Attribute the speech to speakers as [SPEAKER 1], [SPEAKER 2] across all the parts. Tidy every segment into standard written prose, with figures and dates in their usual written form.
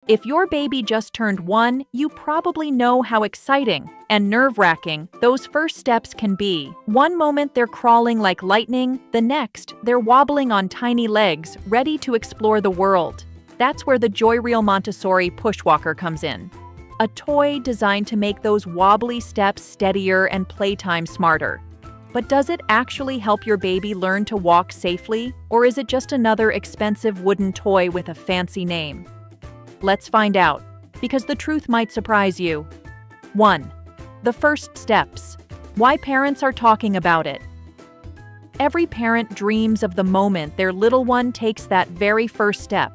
[SPEAKER 1] If your baby just turned 1, you probably know how exciting and nerve-wracking those first steps can be. One moment they're crawling like lightning, the next they're wobbling on tiny legs, ready to explore the world. That's where the Joyreal Montessori pushwalker comes in. A toy designed to make those wobbly steps steadier and playtime smarter. But does it actually help your baby learn to walk safely, or is it just another expensive wooden toy with a fancy name? Let's find out, because the truth might surprise you. 1. The first steps. Why parents are talking about it. Every parent dreams of the moment their little one takes that very first step.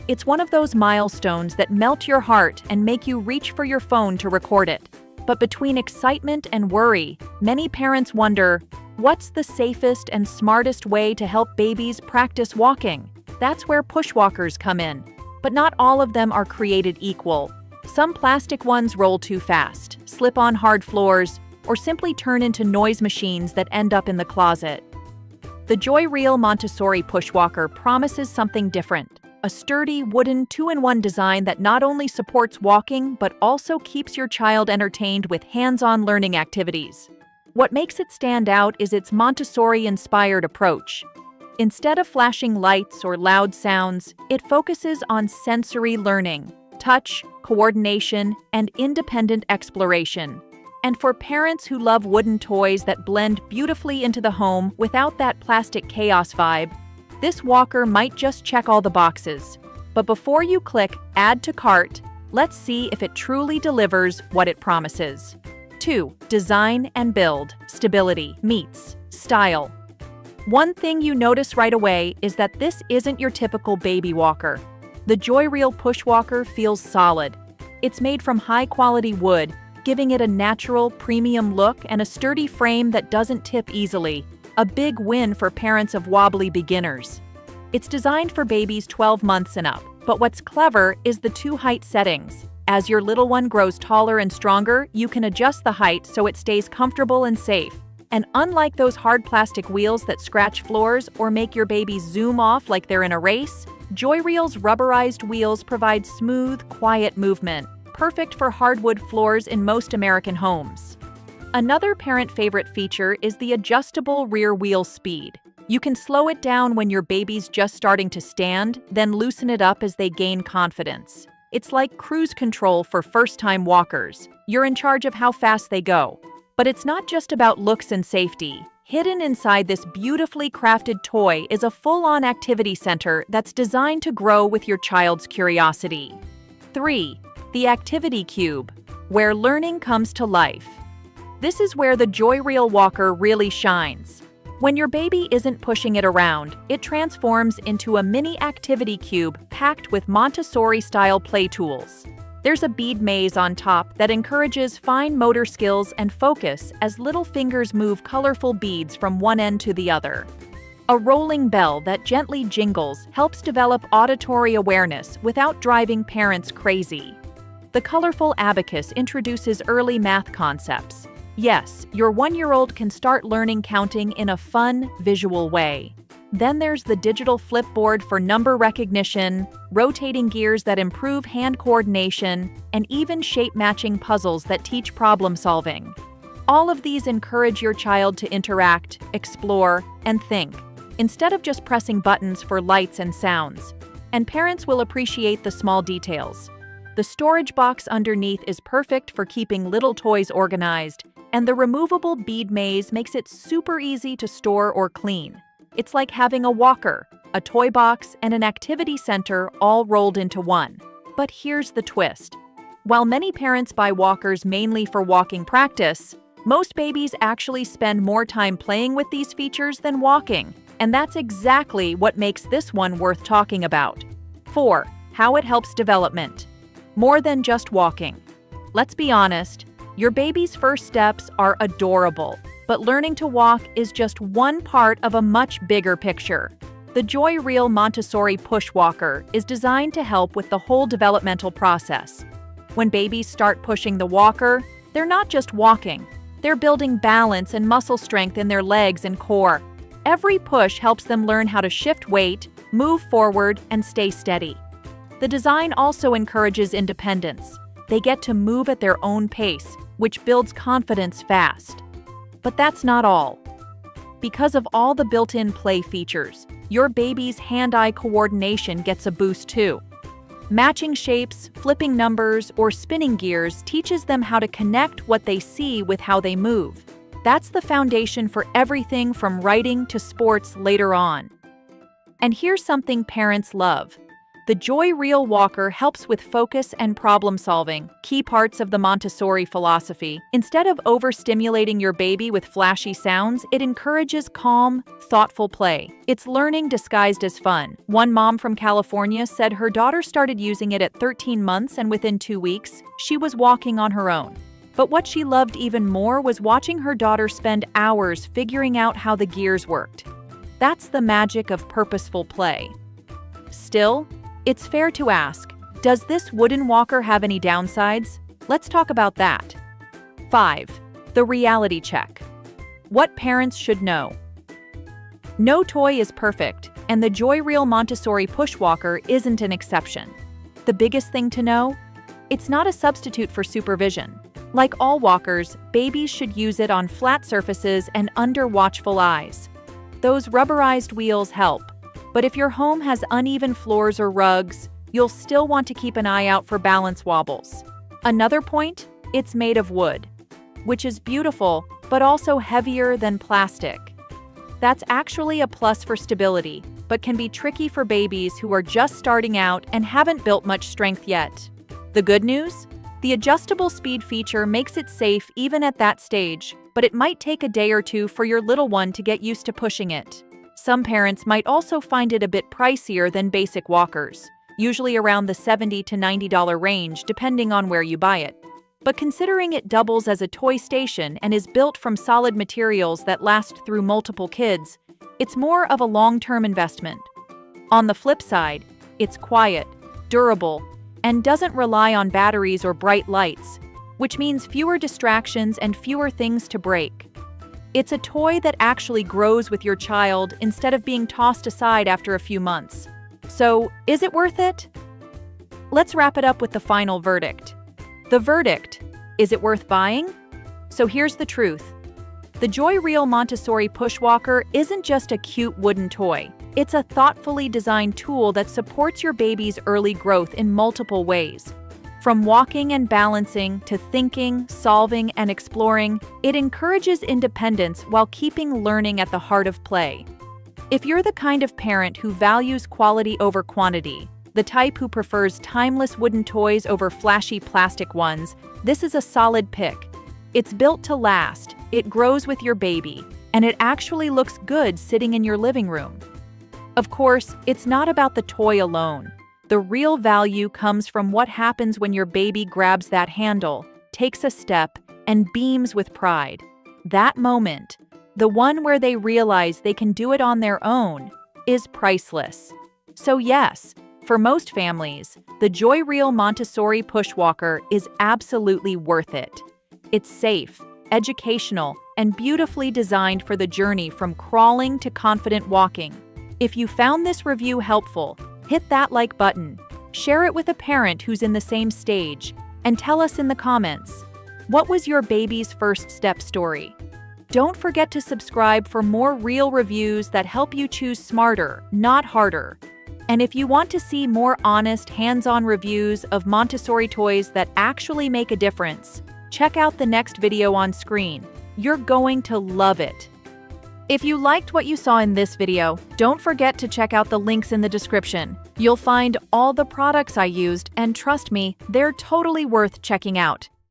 [SPEAKER 1] It's one of those milestones that melt your heart and make you reach for your phone to record it. But between excitement and worry, many parents wonder, what's the safest and smartest way to help babies practice walking? That's where pushwalkers come in. But not all of them are created equal. Some plastic ones roll too fast, slip on hard floors, or simply turn into noise machines that end up in the closet. The Joyreal Montessori pushwalker promises something different. A sturdy, wooden 2-in-1 design that not only supports walking, but also keeps your child entertained with hands-on learning activities. What makes it stand out is its Montessori-inspired approach. Instead of flashing lights or loud sounds, it focuses on sensory learning, touch, coordination, and independent exploration. And for parents who love wooden toys that blend beautifully into the home without that plastic chaos vibe, this walker might just check all the boxes. But before you click Add to Cart, let's see if it truly delivers what it promises. 2. Design and build. Stability meets style. One thing you notice right away is that this isn't your typical baby walker. The Joyreal pushwalker feels solid. It's made from high-quality wood, giving it a natural, premium look and a sturdy frame that doesn't tip easily. A big win for parents of wobbly beginners. It's designed for babies 12 months and up, but what's clever is the 2 height settings. As your little one grows taller and stronger, you can adjust the height so it stays comfortable and safe. And unlike those hard plastic wheels that scratch floors or make your baby zoom off like they're in a race, Joyreal's rubberized wheels provide smooth, quiet movement, perfect for hardwood floors in most American homes. Another parent favorite feature is the adjustable rear wheel speed. You can slow it down when your baby's just starting to stand, then loosen it up as they gain confidence. It's like cruise control for first-time walkers. You're in charge of how fast they go. But it's not just about looks and safety. Hidden inside this beautifully crafted toy is a full-on activity center that's designed to grow with your child's curiosity. 3. The Activity Cube, where learning comes to life. This is where the Joyreal walker really shines. When your baby isn't pushing it around, it transforms into a mini activity cube packed with Montessori-style play tools. There's a bead maze on top that encourages fine motor skills and focus as little fingers move colorful beads from one end to the other. A rolling bell that gently jingles helps develop auditory awareness without driving parents crazy. The colorful abacus introduces early math concepts. Yes, your 1-year-old can start learning counting in a fun, visual way. Then there's the digital flipboard for number recognition, rotating gears that improve hand coordination, and even shape-matching puzzles that teach problem-solving. All of these encourage your child to interact, explore, and think, instead of just pressing buttons for lights and sounds. And parents will appreciate the small details. The storage box underneath is perfect for keeping little toys organized, and the removable bead maze makes it super easy to store or clean. It's like having a walker, a toy box, and an activity center all rolled into one. But here's the twist. While many parents buy walkers mainly for walking practice, most babies actually spend more time playing with these features than walking, and that's exactly what makes this one worth talking about. 4. How it helps development. More than just walking. Let's be honest, your baby's first steps are adorable, but learning to walk is just one part of a much bigger picture. The Joyreal Montessori pushwalker is designed to help with the whole developmental process. When babies start pushing the walker, they're not just walking. They're building balance and muscle strength in their legs and core. Every push helps them learn how to shift weight, move forward, and stay steady. The design also encourages independence. They get to move at their own pace, which builds confidence fast. But that's not all. Because of all the built-in play features, your baby's hand-eye coordination gets a boost too. Matching shapes, flipping numbers, or spinning gears teaches them how to connect what they see with how they move. That's the foundation for everything from writing to sports later on. And here's something parents love. The Joyreal walker helps with focus and problem solving, key parts of the Montessori philosophy. Instead of overstimulating your baby with flashy sounds, it encourages calm, thoughtful play. It's learning disguised as fun. One mom from California said her daughter started using it at 13 months and within 2 weeks, she was walking on her own. But what she loved even more was watching her daughter spend hours figuring out how the gears worked. That's the magic of purposeful play. Still, it's fair to ask, does this wooden walker have any downsides? Let's talk about that. 5. The reality check. What parents should know. No toy is perfect, and the Joyreal Montessori push walker isn't an exception. The biggest thing to know? It's not a substitute for supervision. Like all walkers, babies should use it on flat surfaces and under watchful eyes. Those rubberized wheels help. But if your home has uneven floors or rugs, you'll still want to keep an eye out for balance wobbles. Another point, it's made of wood, which is beautiful, but also heavier than plastic. That's actually a plus for stability, but can be tricky for babies who are just starting out and haven't built much strength yet. The good news? The adjustable speed feature makes it safe even at that stage, but it might take a day or two for your little one to get used to pushing it. Some parents might also find it a bit pricier than basic walkers, usually around the $70 to $90 range depending on where you buy it. But considering it doubles as a toy station and is built from solid materials that last through multiple kids, it's more of a long-term investment. On the flip side, it's quiet, durable, and doesn't rely on batteries or bright lights, which means fewer distractions and fewer things to break. It's a toy that actually grows with your child instead of being tossed aside after a few months. So, is it worth it? Let's wrap it up with the final verdict. The verdict: is it worth buying? So here's the truth. The Joyreal Montessori push walker isn't just a cute wooden toy. It's a thoughtfully designed tool that supports your baby's early growth in multiple ways. From walking and balancing to thinking, solving, and exploring, it encourages independence while keeping learning at the heart of play. If you're the kind of parent who values quality over quantity, the type who prefers timeless wooden toys over flashy plastic ones, this is a solid pick. It's built to last, it grows with your baby, and it actually looks good sitting in your living room. Of course, it's not about the toy alone. The real value comes from what happens when your baby grabs that handle, takes a step, and beams with pride. That moment, the one where they realize they can do it on their own, is priceless. So yes, for most families, the Joyreal Montessori push walker is absolutely worth it. It's safe, educational, and beautifully designed for the journey from crawling to confident walking. If you found this review helpful, hit that like button, share it with a parent who's in the same stage, and tell us in the comments, what was your baby's first step story? Don't forget to subscribe for more real reviews that help you choose smarter, not harder. And if you want to see more honest, hands-on reviews of Montessori toys that actually make a difference, check out the next video on screen. You're going to love it. If you liked what you saw in this video, don't forget to check out the links in the description. You'll find all the products I used, and trust me, they're totally worth checking out.